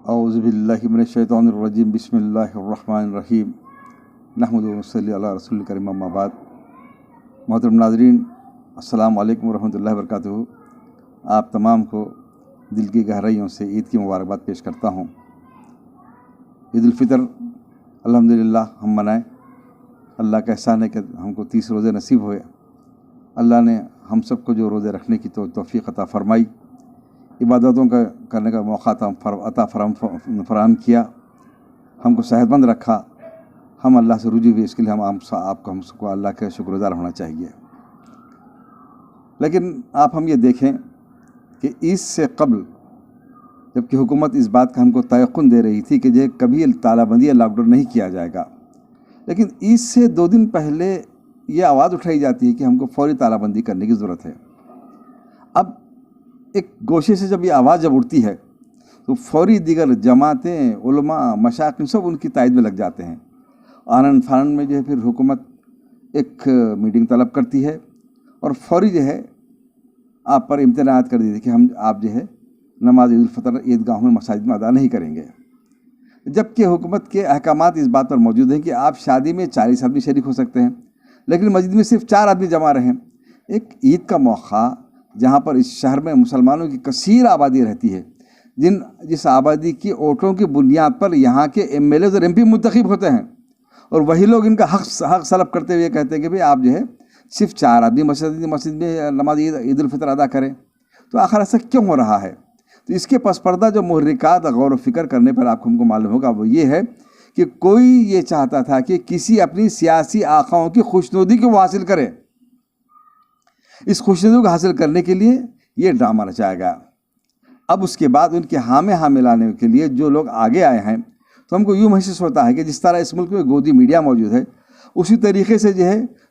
اعوذ باللہ من الشیطان الرجیم بسم اللہ الرحمن الرحیم نحمدہ و نصلی علی رسول کریم اما بعد۔ محترم ناظرین، السلام علیکم ورحمۃ اللہ وبرکاتہ۔ آپ تمام کو دل کی گہرائیوں سے عید کی مبارکباد پیش کرتا ہوں۔ عید الفطر الحمدللہ ہم منائیں۔ اللہ کا احسان ہے کہ ہم کو 30 روزے نصیب ہوئے۔ اللہ نے ہم سب کو جو روزے رکھنے کی توفیق عطا فرمائی، عبادتوں کا کرنے کا موقع عطا فراہم کیا، ہم کو صحت مند رکھا، ہم اللہ سے رجوع ہوئے، اس کے لیے ہم سب کو اللہ کے شکر گزار ہونا چاہیے۔ لیکن ہم یہ دیکھیں کہ عید سے قبل جبکہ حکومت اس بات کا ہم کو تیقن دے رہی تھی کہ یہ کبھی تالا بندی یا لاک ڈاؤن نہیں کیا جائے گا، لیکن عید سے 2 دن پہلے یہ آواز اٹھائی جاتی ہے کہ ہم کو فوری تالا بندی کرنے کی ضرورت ہے۔ اب ایک گوشے سے جب یہ آواز اٹھتی ہے تو فوری دیگر جماعتیں، علماء، مشائخ سب ان کی تائید میں لگ جاتے ہیں۔ آنن فانن میں پھر حکومت ایک میٹنگ طلب کرتی ہے اور فوری آپ پر امتناعات کر دیتی ہے کہ آپ نماز عید الفطر عیدگاہوں میں مساجد میں ادا نہیں کریں گے، جبکہ حکومت کے احکامات اس بات پر موجود ہیں کہ آپ شادی میں 40 آدمی شریک ہو سکتے ہیں، لیکن مسجد میں صرف 4 آدمی جمع رہیں۔ ایک عید کا موقع جہاں پر اس شہر میں مسلمانوں کی کثیر آبادی رہتی ہے، جس آبادی کی ووٹوں کی بنیاد پر یہاں کے MLAs اور MP منتخب ہوتے ہیں، اور وہی لوگ ان کا حق سلب کرتے ہوئے کہتے ہیں کہ آپ صرف 4 آدمی مسجد میں نماز عید الفطر ادا کریں۔ تو آخر ایسا کیوں ہو رہا ہے؟ تو اس کے پس پردہ جو محرکات غور و فکر کرنے پر ہم کو معلوم ہوگا وہ یہ ہے کہ کوئی یہ چاہتا تھا کہ کسی اپنی سیاسی آقاؤں کی خوشنودی کو وہ حاصل کرے۔ اس خوشنودی کو حاصل کرنے کے لیے یہ ڈرامہ رچایا گیا۔ اب اس کے بعد ان کے ہاں میں لانے کے لیے جو لوگ آگے آئے ہیں، تو ہم کو یوں محسوس ہوتا ہے کہ جس طرح اس ملک میں گودی میڈیا موجود ہے، اسی طریقے سے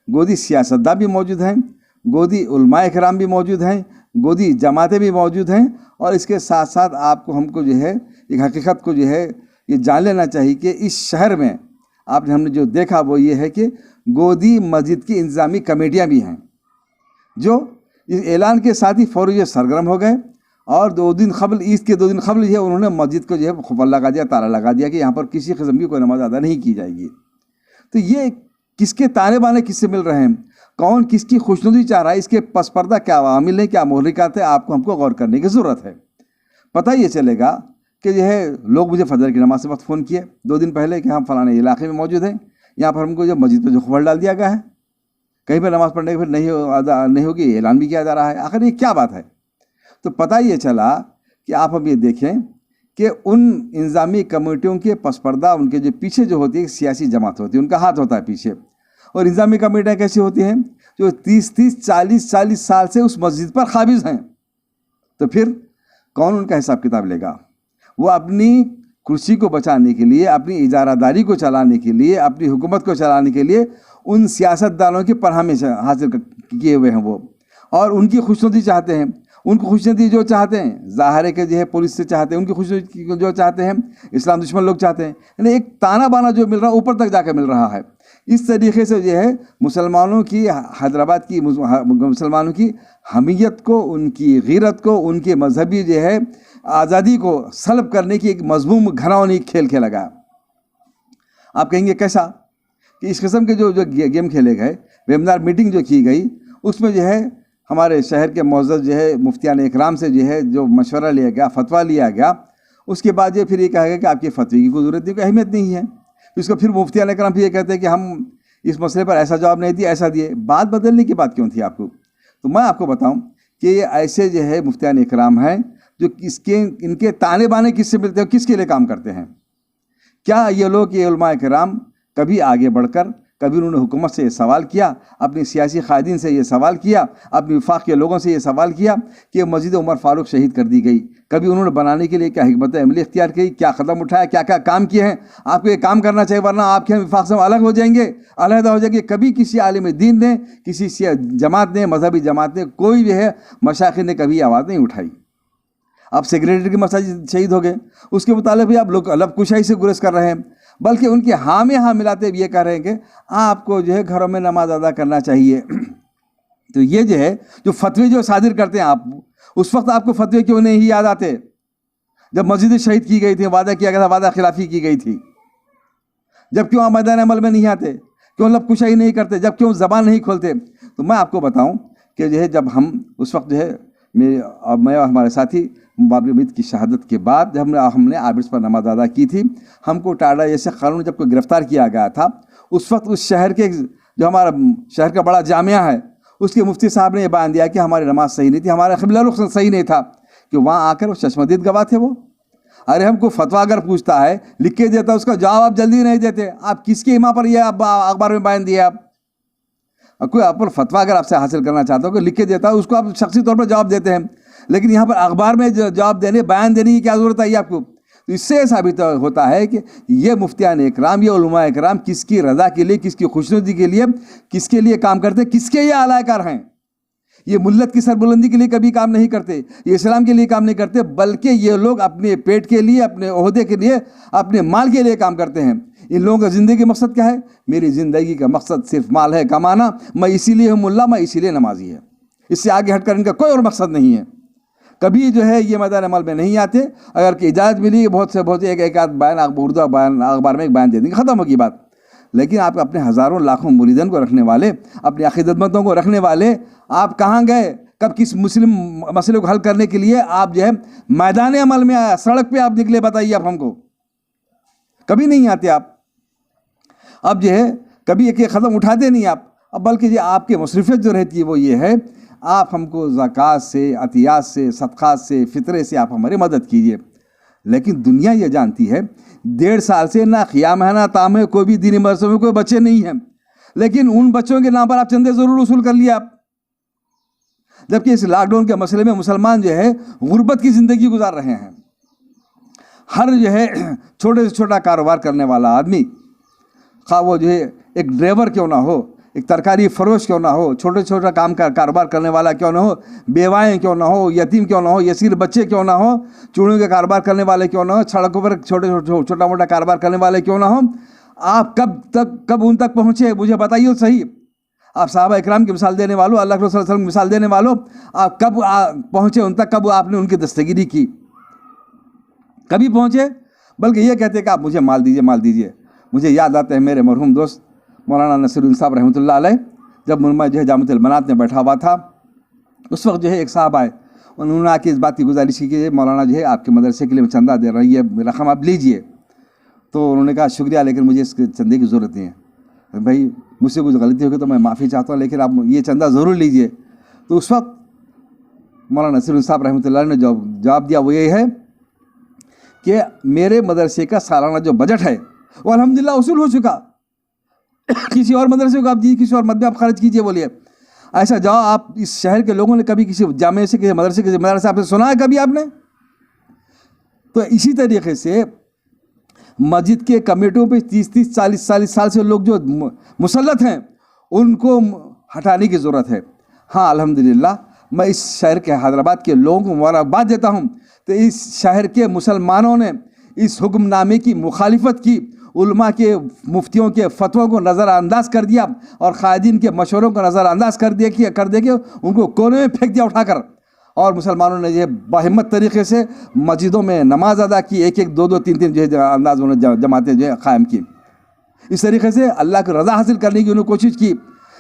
گودی سیاستداں بھی موجود ہیں، گودی علماء کرام بھی موجود ہیں، گودی جماعتیں بھی موجود ہیں، اور اس کے ساتھ ساتھ ہم کو ایک حقیقت کو یہ جان لینا چاہیے کہ اس شہر میں ہم نے جو دیکھا وہ یہ ہے کہ گودی مسجد کی انتظامی کمیٹیاں بھی ہیں، جو اس اعلان کے ساتھ ہی فوری سرگرم ہو گئے، اور 2 دن قبل عید کے 2 دن قبل انہوں نے مسجد کو خفل لگا دیا، تالا لگا دیا کہ یہاں پر کسی قسم کی کوئی نماز ادا نہیں کی جائے گی۔ تو یہ کس کے تانے بانے کس سے مل رہے ہیں، کون کس کی خوشنودی چاہ رہا ہے، اس کے پس پردہ کیا عوامل ہیں، کیا محرکات ہیں، ہم کو غور کرنے کی ضرورت ہے۔ پتہ یہ چلے گا کہ لوگ مجھے فجر کی نماز سے وقت فون کیے 2 دن پہلے کہ ہم فلانے علاقے میں موجود ہیں، یہاں پر ہم کو مسجد پہ خفل ڈال دیا گیا ہے، کہیں پہ نماز پڑھنے کے پھر نہیں ہوگی، اعلان بھی کیا جا رہا ہے۔ آخر یہ کیا بات ہے؟ تو پتہ یہ چلا کہ ہم یہ دیکھیں کہ ان انتظامی کمیٹیوں کے پس پردہ ان کے پیچھے ہوتی ہے سیاسی جماعت ہوتی ہے، ان کا ہاتھ ہوتا ہے پیچھے۔ اور انتظامی کمیٹیاں کیسی ہوتی ہیں؟ جو 30 40 سال سے اس مسجد پر قابض ہیں۔ تو پھر کون ان کا حساب کتاب لے گا؟ وہ اپنی کرسی کو بچانے کے لیے، اپنی اجارہ داری کو چلانے کے لیے، اپنی حکومت کو چلانے کے لیے ان سیاستدانوں کی پرہمی سے حاصل کیے ہوئے ہیں وہ، اور ان کی خوشنودی چاہتے ہیں۔ ان کو خوشنودی جو چاہتے ہیں، ظاہر ہے کہ پولیس سے چاہتے ہیں، ان کی خوشنودی جو چاہتے ہیں اسلام دشمن لوگ چاہتے ہیں، یعنی ایک تانا بانا جو مل رہا ہے اوپر تک جا کے مل رہا ہے۔ اس طریقے سے مسلمانوں کی، حیدرآباد کی مسلمانوں کی حمیت کو، ان کی غیرت کو، ان کی مذہبی آزادی کو سلب کرنے کی ایک مذموم گھناؤنی کھیل کھیلا گیا۔ آپ کہیں گے کیسا؟ کہ اس قسم کے جو گیم کھیلے گئے، ویبنار میٹنگ جو کی گئی، اس میں ہمارے شہر کے معزز مفتیان اکرام سے جو مشورہ لیا گیا، فتویٰ لیا گیا، اس کے بعد پھر یہ کہا گیا کہ آپ کی فتوی کی کوئی ضرورت نہیں، کوئی اہمیت نہیں ہے۔ اس کو پھر مفتیان اکرام پھر یہ کہتے ہیں کہ ہم اس مسئلے پر ایسا جواب نہیں دیے، ایسا دیے۔ بات بدلنے کی بات کیوں تھی آپ کو؟ تو میں آپ کو بتاؤں کہ یہ ایسے مفتیان اکرام ہیں جو ان کے تانے بانے کس سے ملتے ہیں، کس کے لیے کام کرتے ہیں؟ کیا یہ لوگ، یہ علماء کرام کبھی آگے بڑھ کر کبھی انہوں نے حکومت سے یہ سوال کیا، اپنی سیاسی قائدین سے یہ سوال کیا، اپنی وفاق کے لوگوں سے یہ سوال کیا کہ مسجد عمر فاروق شہید کر دی گئی، کبھی انہوں نے بنانے کے لیے کیا حکمت عملی اختیار کی، کیا قدم اٹھایا، کیا کیا کام کیے ہیں؟ آپ کو یہ کام کرنا چاہیے، ورنہ آپ کے وفاق سے الگ ہو جائیں گے، علیحدہ ہو جائیں گے۔ کبھی کسی عالم دین نے، کسی جماعت نے، مذہبی جماعت نے، کوئی مشائخ نے کبھی آواز نہیں اٹھائی۔ آپ سیکریٹری کے مساجد شہید ہو گئے، اس کے متعلق بھی آپ لوگ لب کشائی سے گریز کر رہے ہیں، بلکہ ان کے ہاں میں ہاں ملاتے یہ کہہ رہے ہیں کہ آپ کو گھروں میں نماز ادا کرنا چاہیے۔ تو یہ جو فتوی صادر کرتے ہیں آپ، اس وقت آپ کو فتوی کیوں نہیں یاد آتے؟ جب مسجد شہید کی گئی تھی، وعدہ کیا گیا تھا، وعدہ خلافی کی گئی تھی، جب کیوں آپ میدان عمل میں نہیں آتے، کیوں لب کشائی نہیں کرتے، جب کیوں زبان نہیں کھولتے؟ تو میں آپ کو بتاؤں کہ جو ہے جب ہم اس وقت جو ہے میں اور ہمارے ساتھی بابر امید کی شہادت کے بعد جب ہم نے عابرس پر نماز ادا کی تھی، ہم کو ٹاڈا جیسے قانون جب کو گرفتار کیا گیا تھا، اس وقت اس شہر کے جو ہمارا شہر کا بڑا جامعہ ہے، اس کے مفتی صاحب نے یہ بیان دیا کہ ہماری نماز صحیح نہیں تھی، ہمارا قبلہ رخ صحیح نہیں تھا، کہ وہاں آ کر وہ چشمدید گواہ تھے وہ. ارے ہم کو فتویٰ اگر پوچھتا ہے لکھ کے دیتا، اس کا جواب آپ جلدی نہیں دیتے. آپ کس کی ایما پر یہ اخبار میں بیان دیا؟ آپ کوئی آپ پر فتویٰ اگر آپ سے حاصل کرنا چاہتا ہو کہ لکھ کے دیتا ہے، اس کو آپ شخصی طور پر جواب دیتے ہیں، لیکن یہاں پر اخبار میں جواب دینے، بیان دینے کی کیا ضرورت ہے آپ کو؟ تو اس سے ثابت ہوتا ہے کہ یہ مفتیان اکرام، یہ علماء اکرام کس کی رضا کے لیے، کس کی خوشنودی کے لیے، کس کے لیے کام کرتے، کس کے یہ اعلی کار ہیں. یہ ملت کی سربلندی کے لیے کبھی کام نہیں کرتے، یہ اسلام کے لیے کام نہیں کرتے، بلکہ یہ لوگ اپنے پیٹ کے لیے، اپنے عہدے کے لیے، اپنے مال کے لیے کام کرتے ہیں. ان لوگوں کا زندگی کا مقصد کیا ہے؟ میری زندگی کا مقصد صرف مال ہے، کمانا، میں اسی لیے ہوں ملا، میں اسی لیے نمازی ہے. اس سے آگے ہٹ کر ان کا کوئی اور مقصد نہیں ہے. کبھی جو ہے یہ میدان عمل میں نہیں آتے. اگر کہ اجازت ملی بہت سے ایک آدھ بیان اردو بیان اخبار میں ایک بیان دے دیں گے، ختم ہوگی بات. لیکن آپ اپنے ہزاروں لاکھوں مریدین کو رکھنے والے، اپنے عقیدت مندوں کو رکھنے والے، آپ کہاں گئے؟ کب کس مسلم مسئلے کو حل کرنے کے لیے آپ جو ہے میدان عمل میں آیا، سڑک پہ آپ نکلے؟ بتائیے آپ ہم کو. کبھی نہیں آتے آپ. اب جو ہے کبھی ایک قدم اٹھاتے نہیں آپ. اب بلکہ یہ آپ کی مصروفیت جو رہتی ہے وہ یہ ہے، آپ ہم کو زکوٰۃ سے، عطیات سے، صدقات سے، فطرے سے آپ ہماری مدد کیجیے. لیکن دنیا یہ جانتی ہے 1.5 سال سے نہ قیام ہے نہ تام ہے، کوئی بھی دینی مدرسوں میں کوئی بچے نہیں ہیں، لیکن ان بچوں کے نام پر آپ چندے ضرور وصول کر لیے آپ. جبکہ اس لاک ڈاؤن کے مسئلے میں مسلمان جو ہے غربت کی زندگی گزار رہے ہیں. ہر جو ہے چھوٹے سے چھوٹا کاروبار کرنے والا آدمی، خواہ وہ جو ہے ایک ڈرائیور کیوں نہ ہو، ایک ترکاری فروش کیوں نہ ہو، چھوٹے چھوٹا کاروبار کرنے والا کیوں نہ ہو، بیوائیں کیوں نہ ہو، یتیم کیوں نہ ہو، یسیر بچے کیوں نہ ہو، چوڑیوں کے کاروبار کرنے والے کیوں نہ ہو، سڑکوں پر چھوٹا موٹا کاروبار کرنے والے کیوں نہ ہو، آپ کب ان تک پہنچے مجھے بتائیے تو صحیح. آپ صحابہ اکرام کی مثال دینے والوں، اللہ کے رسول صلی اللہ علیہ وسلم کی مثال دینے والوں، آپ کب پہنچے ان تک؟ کب آپ نے ان کی دستگیری کی؟ کبھی پہنچے؟ بلکہ یہ کہتے کہ آپ مجھے مال دیجیے، مال دیجیے. مجھے یاد آتا ہے میرے مرحوم دوست مولانا نصیر الدین صاحب رحمۃ اللہ علیہ، جب میں جو ہے جامعۃ البنات میں بیٹھا ہوا تھا، اس وقت جو ہے ایک صاحب آئے، انہوں نے آ کے اس بات کی گزارش کی کہ مولانا جو ہے آپ کے مدرسے کے لیے چندہ دے رہی ہے، رقم آپ لیجئے. تو انہوں نے کہا شکریہ، لیکن مجھے اس چندے کی ضرورت نہیں ہے. بھائی مجھ سے کچھ غلطی ہوگی تو میں معافی چاہتا ہوں، لیکن آپ یہ چندہ ضرور لیجئے. تو اس وقت مولانا نصیر الدین صاحب رحمۃ اللہ علیہ نے جواب دیا، وہ یہ ہے کہ میرے مدرسے کا سالانہ جو بجٹ ہے وہ الحمدللہ وصول ہو چکا. کسی اور مدرسے کو آپ دیجیے، کسی اور مد میں آپ خرچ کیجیے. بولیے ایسا جواب آپ اس شہر کے لوگوں نے کبھی کسی جامعے سے، کسی مدرسے کے مدرسے آپ سے سنا ہے کبھی آپ نے؟ تو اسی طریقے سے مسجد کے کمیٹیوں پہ 30 40 سال سے لوگ جو مسلط ہیں، ان کو ہٹانے کی ضرورت ہے. ہاں الحمدللہ میں اس شہر کے حیدرآباد کے لوگوں کو مبارکباد دیتا ہوں تو اس شہر کے مسلمانوں نے اس حکم نامے کی مخالفت کی، علماء کے مفتیوں کے فتووں کو نظر انداز کر دیا اور قائدین کے مشوروں کو نظر انداز کر دے کے ان کو کونے میں پھینک دیا اٹھا کر. اور مسلمانوں نے یہ باہمت طریقے سے مسجدوں میں نماز ادا کی، 1 2 3 جو ہے انداز انہوں نے جماعتیں جو ہے قائم کی. اس طریقے سے اللہ کی رضا حاصل کرنے کی انہوں نے کوشش کی.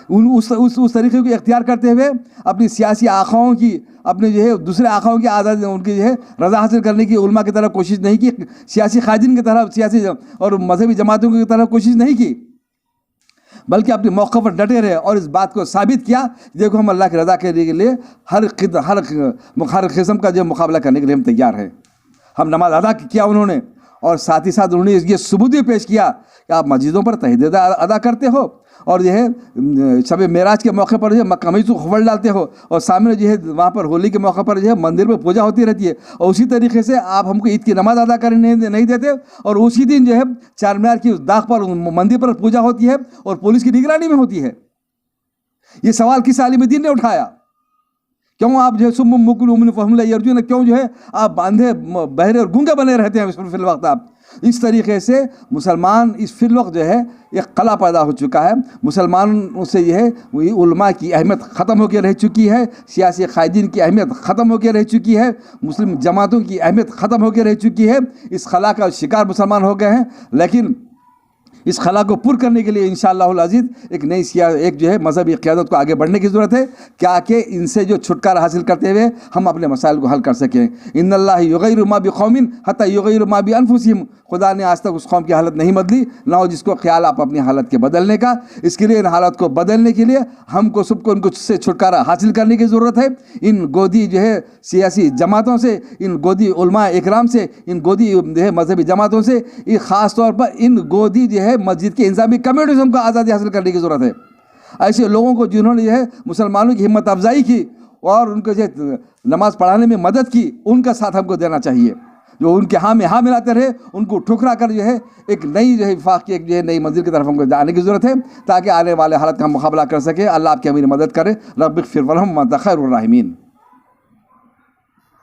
اس طریقے کو اختیار کرتے ہوئے اپنی سیاسی آخاؤں کی، اپنے جو ہے دوسرے آخاؤں کی عادت، ان کی جو ہے رضا حاصل کرنے کی علماء کی طرح کوشش نہیں کی، سیاسی قائدین کی طرح، سیاسی اور مذہبی جماعتوں کی طرح کوشش نہیں کی، بلکہ اپنے موقع پر ڈٹے رہے اور اس بات کو ثابت کیا دیکھو ہم اللہ کی رضا کے لیے ہر قسم کا جو مقابلہ کرنے کے لیے ہم تیار ہیں. ہم نماز ادا کیا انہوں نے، اور ساتھ ہی ساتھ انہوں نے یہ ثبوت بھی پیش کیا کہ آپ مسجدوں پر تہجد ادا کرتے ہو، اور جو ہے شب معراج کے موقع پر جو ہے مکہ میں تو خبر ڈالتے ہو، اور سامنے جو ہے وہاں پر ہولی کے موقع پر جو ہے مندر میں پوجا ہوتی رہتی ہے، اور اسی طریقے سے آپ ہم کو عید کی نماز ادا کرنے نہیں دیتے، اور اسی دن جو ہے چار مینار کی داغ پر مندر پر پوجا ہوتی ہے اور پولیس کی نگرانی میں ہوتی ہے. یہ سوال کس عالم دین نے اٹھایا؟ کیوں آپ جو ہے سم مکل امن فہم لا یرجون، کیوں جو ہے آپ باندھے بہرے اور گونگے بنے رہتے ہیں فی الوقت آپ؟ اس طریقے سے مسلمان اس فی الوقت جو ہے ایک خلا پیدا ہو چکا ہے. مسلمانوں سے یہ ہے علماء کی اہمیت ختم ہو کے رہ چکی ہے، سیاسی قائدین کی اہمیت ختم ہو کے رہ چکی ہے، مسلم جماعتوں کی اہمیت ختم ہو کے رہ چکی ہے. اس خلا کا شکار مسلمان ہو گئے ہیں. لیکن اس خلا کو پر کرنے کے لیے انشاءاللہ العزیز ایک نئی ایک جو ہے مذہبی قیادت کو آگے بڑھنے کی ضرورت ہے، کیا کہ ان سے جو چھٹکارا حاصل کرتے ہوئے ہم اپنے مسائل کو حل کر سکیں. ان اللہ یغیر ما بقوم حتی یغیر ما بانفسہم، خدا نے آج تک اس قوم کی حالت نہیں بدلی، نہ ہو جس کو خیال آپ اپنی حالت کے بدلنے کا. اس کے لیے ان حالت کو بدلنے کے لیے ہم کو سب کو ان کو سے چھٹکارا حاصل کرنے کی ضرورت ہے. ان گودی جو ہے سیاسی جماعتوں سے، ان گودی علماء اکرام سے، ان گودی جو ہے مذہبی جماعتوں سے، خاص طور پر ان گودی جو ہے مسجد کے انتظامی کمیٹیوں سے ہم کو آزادی حاصل کرنے کی ضرورت ہے. ایسے لوگوں کو جنہوں نے جو ہے مسلمانوں کی ہمت افزائی کی اور ان کو جو ہے نماز پڑھانے میں مدد کی، ان کا ساتھ ہم کو دینا چاہیے. جو ان کے ہاں میں ہاں ملاتے رہے، ان کو ٹھکرا کر جو ہے ایک نئی جو ہے وفاق کی ایک جو ہے نئی منزل کی طرف ہم کو جانے کی ضرورت ہے، تاکہ آنے والے حالت کا ہم مقابلہ کر سکیں. اللہ آپ کی ہماری مدد کرے. رب اغفر ورحم وانت خیر الراحمین.